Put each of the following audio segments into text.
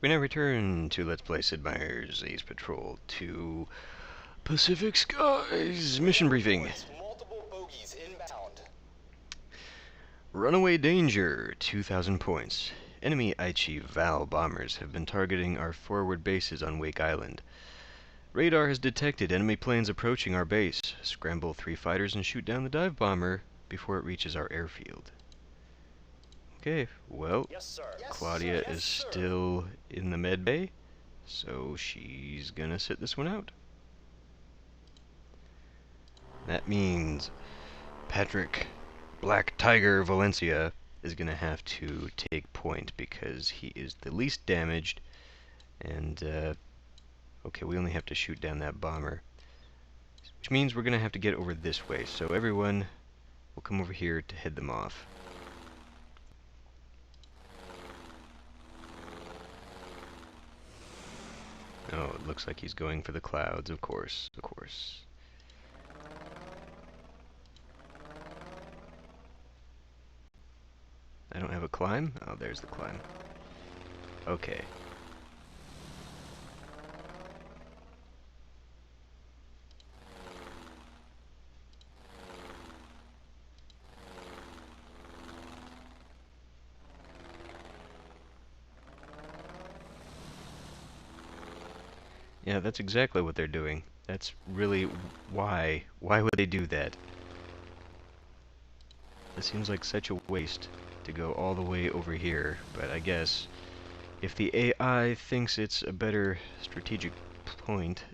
We now return to Let's Play Sid Meier's Ace Patrol to Pacific Skies mission briefing. Multiple bogeys inbound. Runaway danger, 2,000 points. Enemy Aichi Val bombers have been targeting our forward bases on Wake Island. Radar has detected enemy planes approaching our base. Scramble 3 fighters and shoot down the dive bomber before it reaches our airfield. Okay, well, Yes, sir. Claudia is still in the med bay, so she's gonna sit this one out. That means Patrick Black Tiger Valencia is gonna have to take point because he is the least damaged, and okay, we only have to shoot down that bomber, which means we're gonna have to get over this way, so everyone will come over here to head them off. Oh, it looks like he's going for the clouds, of course, of course. I don't have a climb? Oh, there's the climb. Okay. Yeah, that's exactly what they're doing. That's really why. Why would they do that? It seems like such a waste to go all the way over here, but I guess if the AI thinks it's a better strategic point,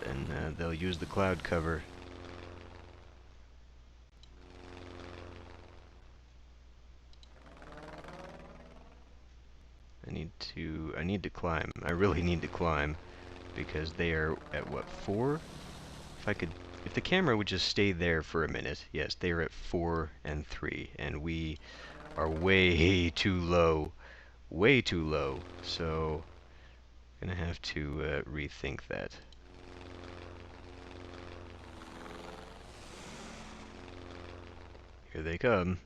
then they'll use the cloud cover. I need to climb. I really need to climb because they are at what, 4? If the camera would just stay there for a minute, yes, they are at 4 and 3, and we are way too low. Way too low, so gonna have to rethink that. Here they come.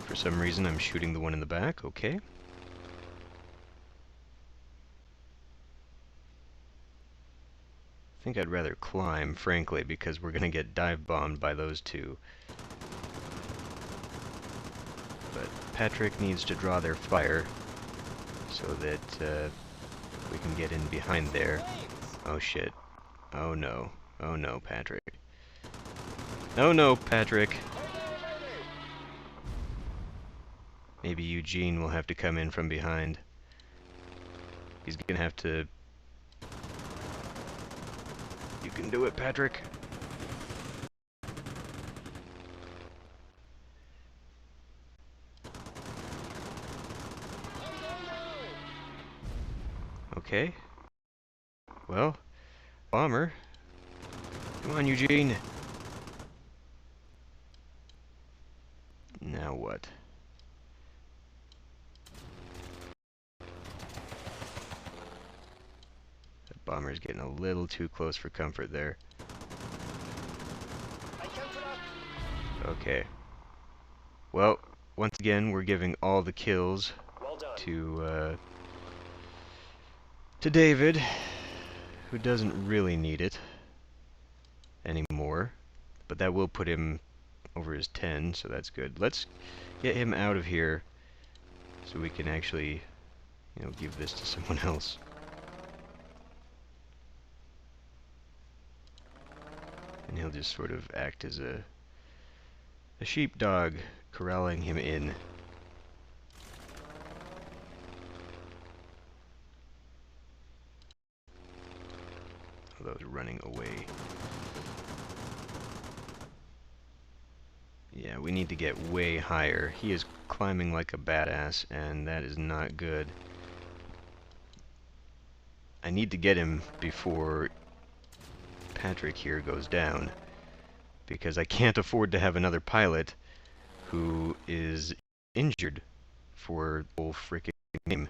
For some reason I'm shooting the one in the back, okay. I think I'd rather climb, frankly, because we're gonna get dive bombed by those two. But Patrick needs to draw their fire so that we can get in behind there. Oh shit. Oh no. Oh no, Patrick. Oh no, Patrick. Maybe Eugene will have to come in from behind. He's gonna have to... You can do it, Patrick. Okay. Well, bomber. Come on, Eugene. Now what? That bomber's getting a little too close for comfort there. Okay. Well, once again, we're giving all the kills to David, who doesn't really need it anymore, but that will put him over his 10, so that's good. Let's get him out of here so we can actually, you know, give this to someone else. And he'll just sort of act as a sheepdog, corralling him in. Although running away. Yeah, we need to get way higher. He is climbing like a badass, and that is not good. I need to get him before Patrick here goes down, because I can't afford to have another pilot who is injured for the whole frickin' game.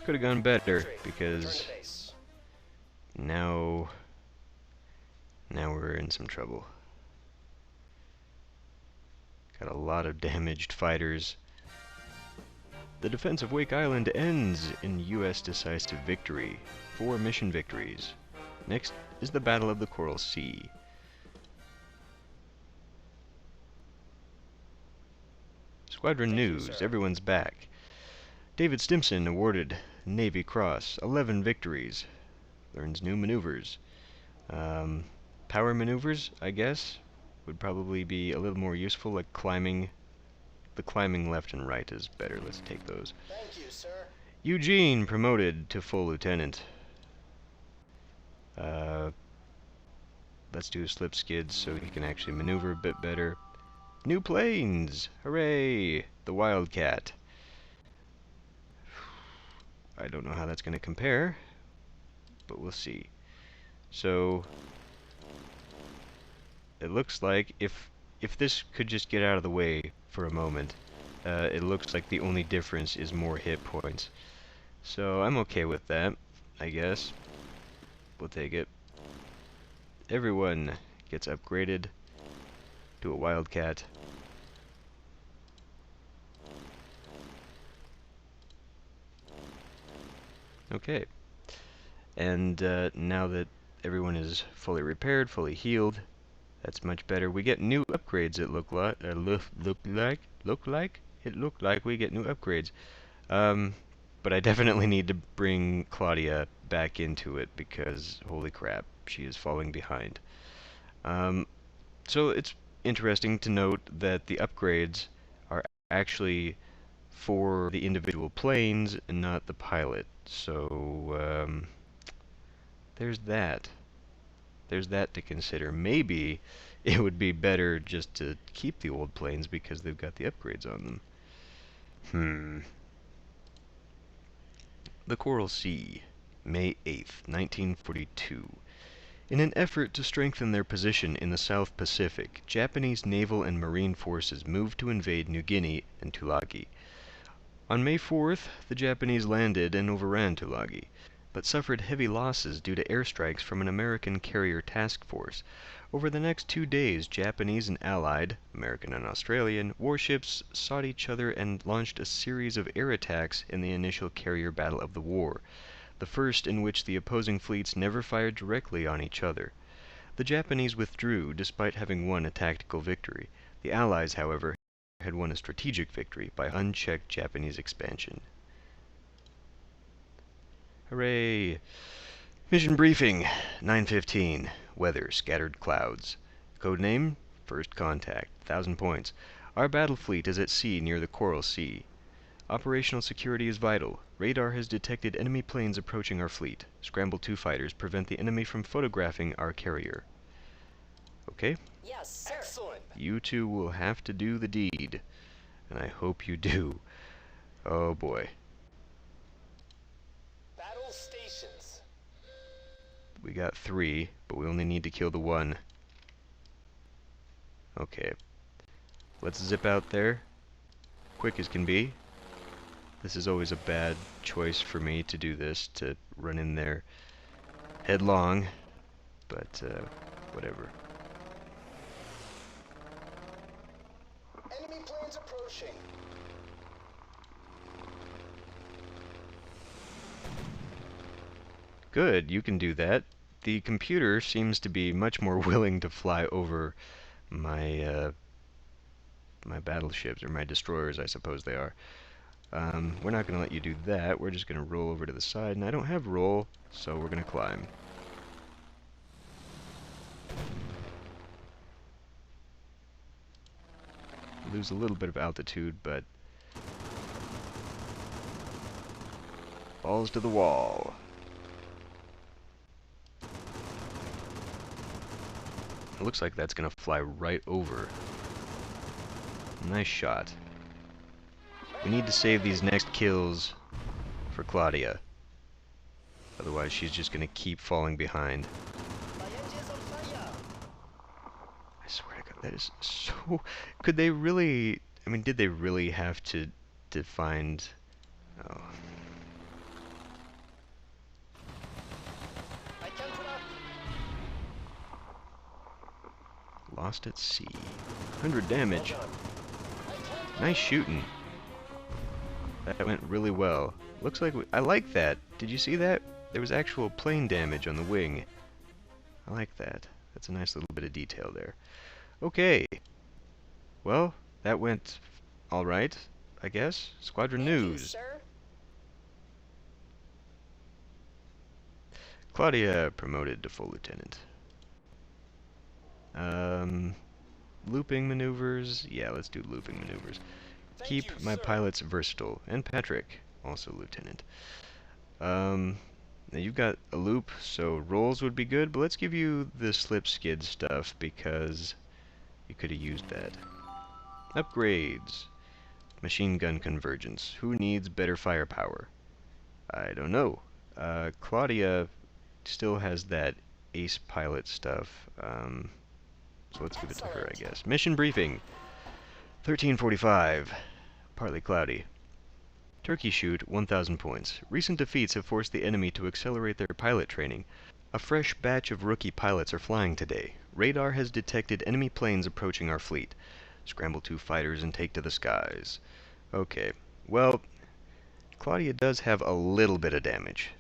Could have gone better, Entering because base. now we're in some trouble. Got a lot of damaged fighters. The defense of Wake Island ends in U.S. decisive victory. 4 mission victories. Next is the Battle of the Coral Sea. Squadron Thank you, news. sir. Everyone's back. David Stimson awarded Navy Cross. 11 victories. Learns new maneuvers. Power maneuvers, I guess, would probably be a little more useful, like climbing. The climbing left and right is better. Let's take those. Thank you, sir. Eugene promoted to full lieutenant. Let's do slip skids so he can actually maneuver a bit better. New planes! Hooray! The Wildcat. I don't know how that's going to compare, but we'll see. So, it looks like if this could just get out of the way for a moment, it looks like the only difference is more hit points. So I'm okay with that, I guess. We'll take it. Everyone gets upgraded to a Wildcat. Okay. And now that everyone is fully repaired, fully healed, that's much better. We get new upgrades. It looked like we get new upgrades. But I definitely need to bring Claudia back into it because holy crap, she is falling behind. So it's interesting to note that the upgrades are actually for the individual planes and not the pilot. So there's that. There's that to consider. Maybe it would be better just to keep the old planes because they've got the upgrades on them. The Coral Sea, May 8th, 1942. In an effort to strengthen their position in the South Pacific, Japanese naval and marine forces moved to invade New Guinea and Tulagi. On May 4th, the Japanese landed and overran Tulagi, but suffered heavy losses due to airstrikes from an American carrier task force. Over the next 2 days, Japanese and Allied, American and Australian, warships sought each other and launched a series of air attacks in the initial carrier battle of the war, the first in which the opposing fleets never fired directly on each other. The Japanese withdrew despite having won a tactical victory. The Allies, however, had won a strategic victory by unchecked Japanese expansion. Hooray! Mission briefing, 9:15. Weather, scattered clouds. Codename, First Contact, 1,000 points. Our battle fleet is at sea near the Coral Sea. Operational security is vital. Radar has detected enemy planes approaching our fleet. Scramble 2 fighters prevent the enemy from photographing our carrier. Okay? Yes, sir. Excellent. You two will have to do the deed. And I hope you do. Oh boy. Battle stations. We got 3, but we only need to kill the 1. Okay. Let's zip out there. Quick as can be. This is always a bad choice for me to do this, to run in there headlong. But, whatever. Enemy planes approaching. Good, you can do that. The computer seems to be much more willing to fly over my, my battleships, or my destroyers, I suppose they are. We're not going to let you do that. We're just going to roll over to the side, and I don't have roll, so we're going to climb. Lose a little bit of altitude, but balls to the wall. It looks like that's going to fly right over. Nice shot. We need to save these next kills for Claudia. Otherwise, she's just going to keep falling behind. My engines on fire. I swear to God, that is so... Could they really... I mean, did they really have to find... Oh. Tempura. Lost at sea. 100 damage. Well done. I can't Nice shooting. That went really well. Looks like I like that. Did you see that? There was actual plane damage on the wing. I like that. That's a nice little bit of detail there. Okay. Well, that went all right, I guess. Squadron Thank you, news. sir. Claudia promoted to full lieutenant. Looping maneuvers. Yeah, let's do looping maneuvers. Thank you, Keep my sir. pilots versatile. And Patrick, also lieutenant. Now you've got a loop, so rolls would be good, but let's give you the slip skid stuff because you could have used that. Upgrades. Machine gun convergence. Who needs better firepower? I don't know. Claudia still has that ace pilot stuff, so let's give it to her, I Excellent. guess. Mission briefing. 1345. Partly cloudy. Turkey shoot, 1,000 points. Recent defeats have forced the enemy to accelerate their pilot training. A fresh batch of rookie pilots are flying today. Radar has detected enemy planes approaching our fleet. Scramble 2 fighters and take to the skies. Okay, well, Claudia does have a little bit of damage.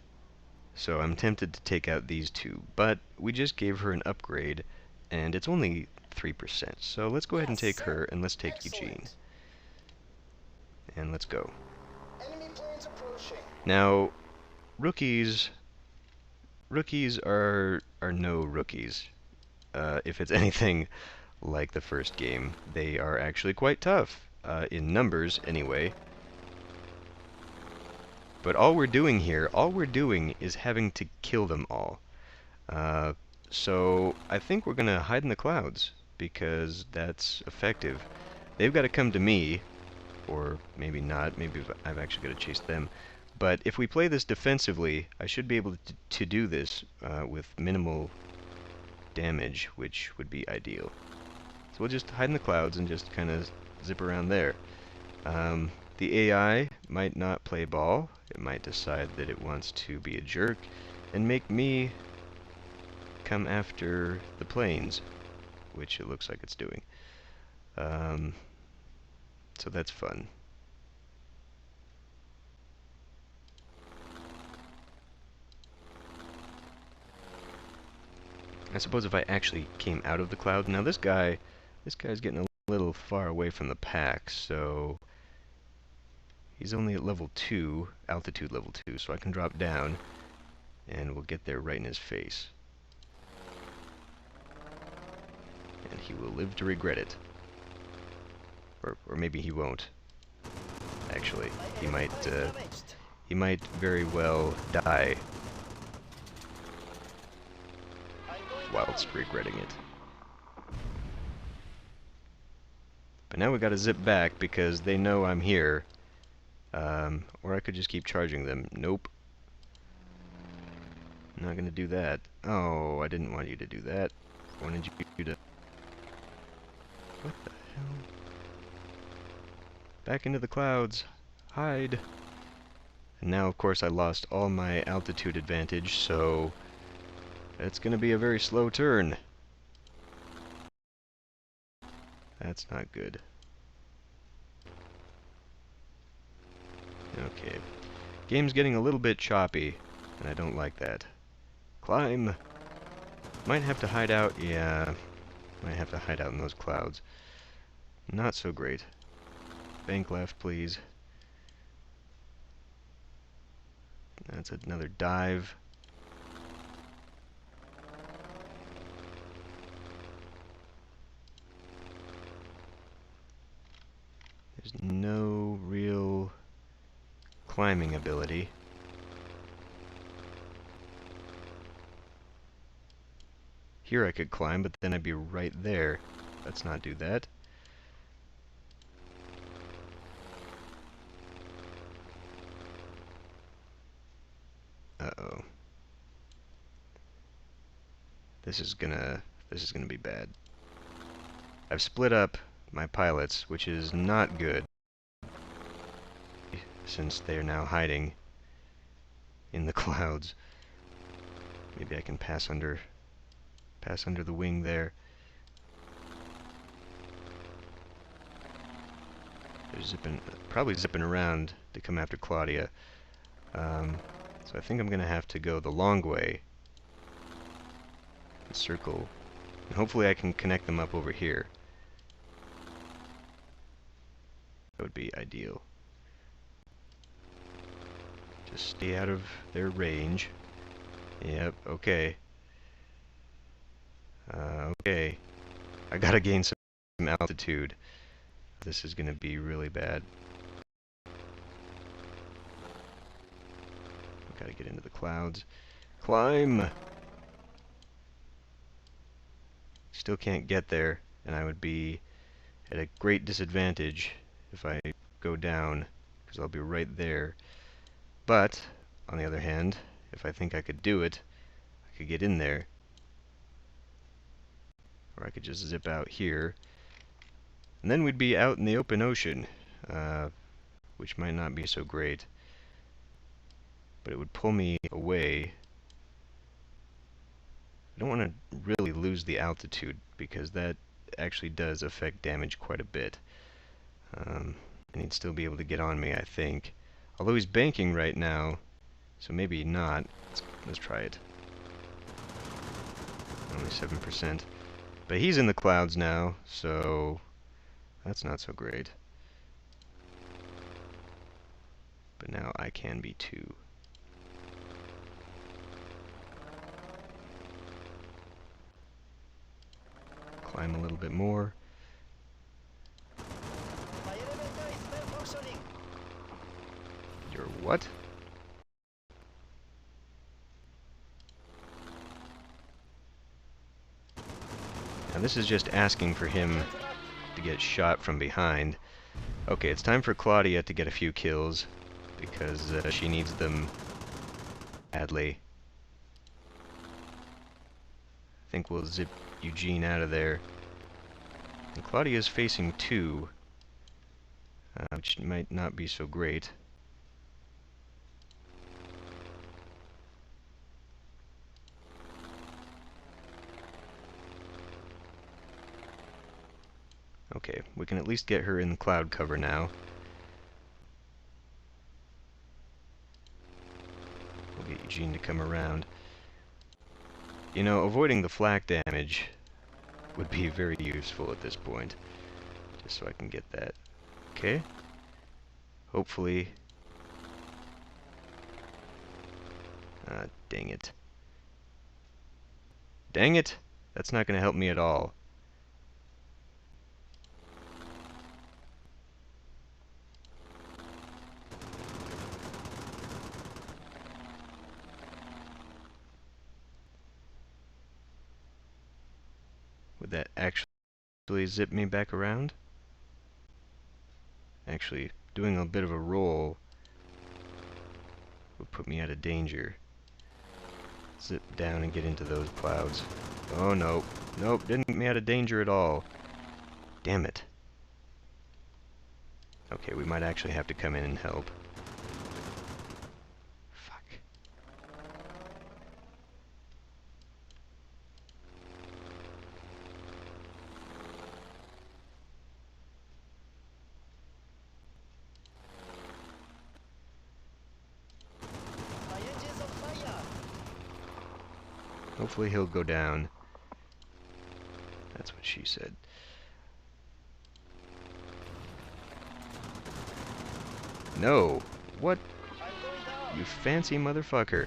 So I'm tempted to take out these two, but we just gave her an upgrade, and it's only 3%. So let's go ahead and Yes, take sir. her, and let's take Excellent. Eugene. And let's go. Enemy planes approaching. Now, rookies are no rookies. If it's anything like the first game, they are actually quite tough, in numbers anyway. But all we're doing is having to kill them all. So I think we're gonna hide in the clouds because that's effective. They've got to come to me, or maybe not. Maybe I've actually got to chase them. But if we play this defensively, I should be able to do this with minimal damage, which would be ideal. So we'll just hide in the clouds and just kind of zip around there. The AI might not play ball. It might decide that it wants to be a jerk and make me come after the planes, which it looks like it's doing. So that's fun. I suppose if I actually came out of the cloud. Now this guy's getting a little far away from the pack, so he's only at level 2, altitude level 2, so I can drop down and we'll get there right in his face. And he will live to regret it. Or maybe he won't. Actually, he might very well die whilst regretting it. But now we gotta zip back because they know I'm here. Or I could just keep charging them. Nope. I'm not gonna do that. Oh, I didn't want you to do that. I wanted you to... What the hell? Back into the clouds. Hide. And now, of course, I lost all my altitude advantage, so... it's gonna be a very slow turn. That's not good. Okay. Game's getting a little bit choppy, and I don't like that. Climb! Might have to hide out, yeah. Might have to hide out in those clouds. Not so great. Bank left, please. That's another dive. There's no real climbing ability. Here I could climb, but then I'd be right there. Let's not do that. Uh-oh. This is gonna be bad. I've split up my pilots, which is not good, since they are now hiding in the clouds. Maybe I can pass under the wing there. They're probably zipping around to come after Claudia. So I think I'm gonna have to go the long way and circle, and hopefully I can connect them up over here. That would be ideal. Just stay out of their range. Yep, okay. Okay. I gotta gain some altitude. This is gonna be really bad. Gotta get into the clouds. Climb! Still can't get there, and I would be at a great disadvantage if I go down, because I'll be right there. But, on the other hand, if I think I could do it, I could get in there. Or I could just zip out here. And then we'd be out in the open ocean, which might not be so great. But it would pull me away. I don't want to really lose the altitude, because that actually does affect damage quite a bit. And he'd still be able to get on me, I think. Although he's banking right now, so maybe not. Let's try it. Only 7%. But he's in the clouds now, so that's not so great. But now I can be too. Climb a little bit more. My elevator is malfunctioning. Your what? Now this is just asking for him to get shot from behind. Okay, it's time for Claudia to get a few kills, because she needs them badly. I think we'll zip Eugene out of there. And Claudia's facing 2, which might not be so great. Okay, we can at least get her in cloud cover now. We'll get Eugene to come around. You know, avoiding the flak damage would be very useful at this point. Just so I can get that. Okay. Hopefully. Dang it. Dang it! That's not going to help me at all. Would that actually zip me back around? Actually, doing a bit of a roll would put me out of danger. Zip down and get into those clouds. Oh, no. Nope, didn't get me out of danger at all. Damn it. Okay, we might actually have to come in and help. Fuck. My engine's on fire. Hopefully he'll go down. That's what she said. No! What? I'm going down. You fancy motherfucker.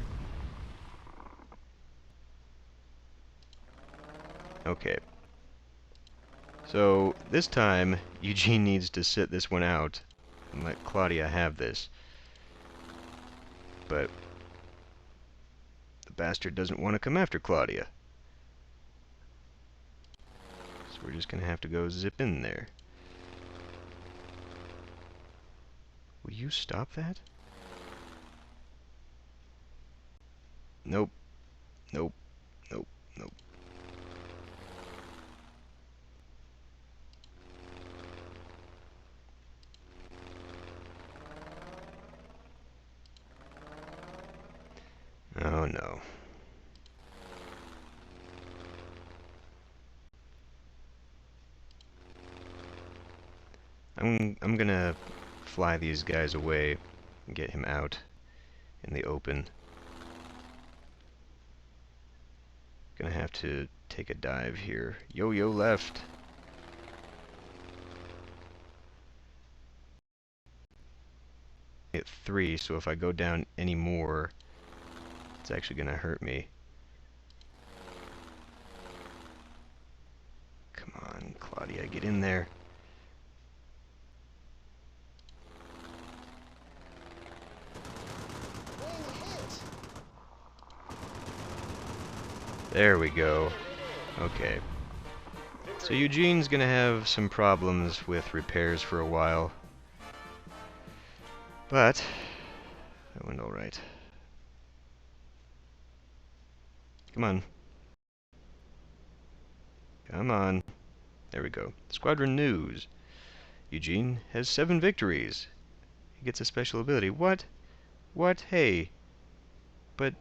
Okay. So, this time, Eugene needs to sit this one out and let Claudia have this. But the bastard doesn't want to come after Claudia. So we're just going to have to go zip in there. Will you stop that? Nope. Nope. Nope. Nope. Oh no. I'm gonna fly these guys away and get him out in the open. Gonna have to take a dive here. Yo-yo left. At 3, so if I go down any more, it's actually gonna hurt me. Come on, Claudia, get in there. There we go. Okay. So Eugene's gonna have some problems with repairs for a while. But that went alright. Come on. Come on. There we go. Squadron news. Eugene has 7 victories. He gets a special ability. What? What? Hey. But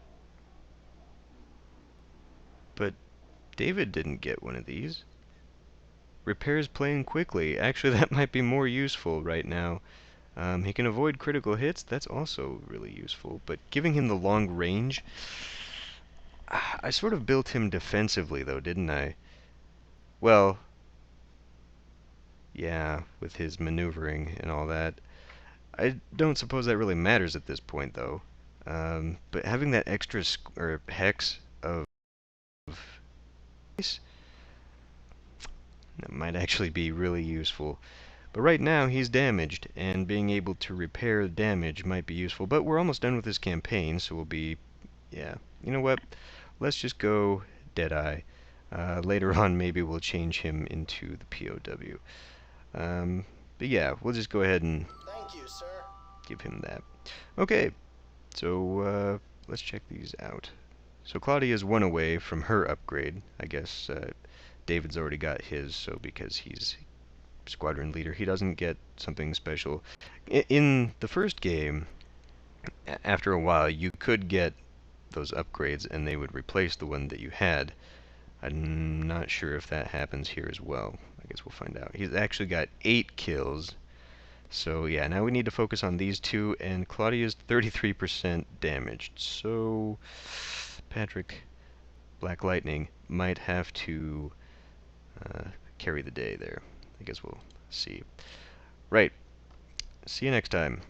David didn't get one of these. Repairs plane quickly. Actually, that might be more useful right now. He can avoid critical hits. That's also really useful. But giving him the long range... I sort of built him defensively, though, didn't I? Well, yeah, with his maneuvering and all that. I don't suppose that really matters at this point, though. But having that extra or hex of that might actually be really useful. But right now he's damaged, and being able to repair the damage might be useful. But we're almost done with this campaign, so we'll be... Yeah, you know what? Let's just go Deadeye. Later on, maybe we'll change him into the POW. But yeah, we'll just go ahead and Thank you, sir. give him that. Okay, so let's check these out. So Claudia's 1 away from her upgrade. I guess David's already got his, so because he's squadron leader, he doesn't get something special. In the first game, after a while, you could get those upgrades and they would replace the one that you had. I'm not sure if that happens here as well. I guess we'll find out. He's actually got 8 kills. So yeah, now we need to focus on these 2, and Claudia's 33% damaged. So Patrick Black Lightning might have to carry the day there. I guess we'll see. Right. See you next time.